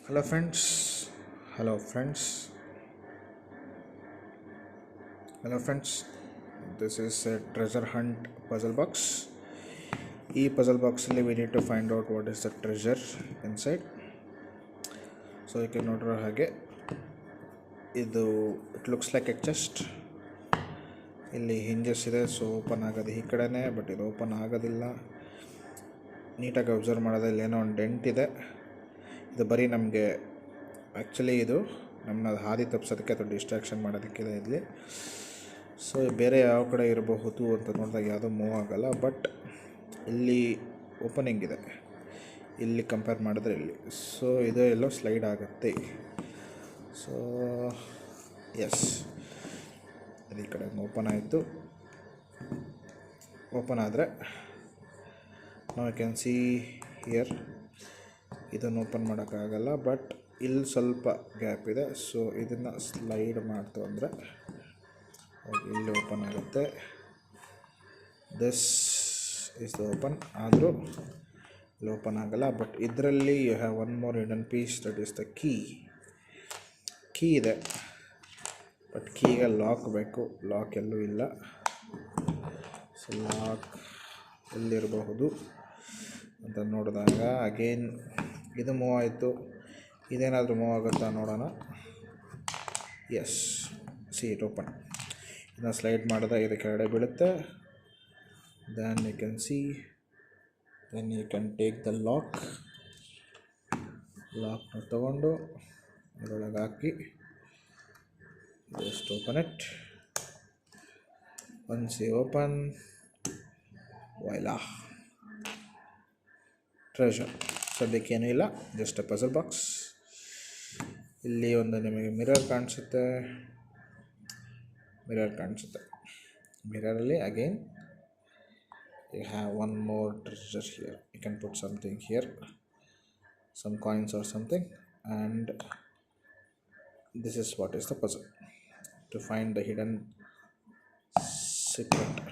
Hello friends. Hello friends. Hello friends. This is a treasure hunt puzzle box. ಈ puzzle box ಅಲ್ಲಿ we need to find out what is the treasure inside. So you can ನೋಡಿರೋ ಹಾಗೆ ಇದು it looks like A chest. ಇಲ್ಲಿ hinges ಇದೆ, so open ಆಗೋದು ಈ ಕಡೆನೇ, ಬಟ್ ಇದು ಓಪನ್ ಆಗೋದಿಲ್ಲ. ನೀಟಾಗಿ ಅಬ್ಸರ್ವ್ ಮಾಡೋದು ಇಲ್ಲಿ ಏನೋ ಒಂದು ಡೆಂಟ್ ಇದೆ. ಇದು ಬರೀ ನಮಗೆ ಆ್ಯಕ್ಚುಲಿ ಇದು ನಮ್ಮನ್ನ ಹಾದಿ ತಪ್ಪಿಸೋದಕ್ಕೆ ಅಥವಾ ಡಿಸ್ಟ್ರಾಕ್ಷನ್ ಮಾಡೋದಕ್ಕಿದೆ ಇಲ್ಲಿ. ಸೊ ಬೇರೆ ಯಾವ ಕಡೆ ಇರಬಹುದು ಅಂತ ನೋಡಿದಾಗ ಯಾವುದೂ ಮೂವ್ ಆಗೋಲ್ಲ, ಬಟ್ ಇಲ್ಲಿ ಓಪನಿಂಗ್ ಇದೆ ಇಲ್ಲಿ ಕಂಪೇರ್ ಮಾಡಿದ್ರೆ ಇಲ್ಲಿ. ಸೊ ಇದು ಎಲ್ಲೋ ಸ್ಲೈಡ್ ಆಗುತ್ತೆ. ಸೊ ಎಸ್, ಇದು ಈ ಕಡೆ ಓಪನ್ ಆಯಿತು. ಓಪನ್ ಆದರೆ ನಾವು ಕ್ಯಾನ್ ಸಿ ಹಿಯರ್. ಇದನ್ನು ಓಪನ್ ಮಾಡೋಕ್ಕಾಗಲ್ಲ, ಬಟ್ ಇಲ್ಲಿ ಸ್ವಲ್ಪ ಗ್ಯಾಪ್ ಇದೆ. ಸೊ ಇದನ್ನು ಸ್ಲೈಡ್ ಮಾಡ್ತು ಅಂದರೆ ಇಲ್ಲಿ ಓಪನ್ ಆಗುತ್ತೆ. This is the open. ಆದರೂ ಇಲ್ಲಿ ಓಪನ್ ಆಗಲ್ಲ, ಬಟ್ ಇದರಲ್ಲಿ you have one more hidden piece, that is the key ಇದೆ. ಬಟ್ ಕೀಗೆ ಲಾಕ್ ಬೇಕು. ಲಾಕ್ ಎಲ್ಲೂ ಇಲ್ಲ. ಸೊ ಲಾಕ್ ಎಲ್ಲಿರಬಹುದು ಅಂತ ನೋಡಿದಾಗ ಅಗೇನ್ ಇದು ಮೂವ್ ಆಯಿತು. ಇದೇನಾದರೂ ಮೂವ್ ಆಗುತ್ತಾ ನೋಡೋಣ. Yes, see it open. ಇದನ್ನು ಸ್ಲೈಡ್ ಮಾಡಿದಾಗ ಇದು ಕೆಳಗಡೆ ಬೀಳುತ್ತೆ. Then you can see, then you can take the ಲಾಕ್ನ ತಗೊಂಡು ಅದರೊಳಗೆ ಹಾಕಿ just open it. Once you open, voila treasure. ಸದ್ಯಕ್ಕೇನೂ ಇಲ್ಲ, ಜಸ್ಟ್ ಅ ಪಜಲ್ ಬಾಕ್ಸ್. ಇಲ್ಲಿ ಒಂದು ನಿಮಗೆ ಮಿರರ್ ಕಾಣಿಸುತ್ತೆ. ಮಿರರಲ್ಲಿ again you have one more treasure here. You can put something here, some coins or something, and this is what is the puzzle, to find the hidden secret.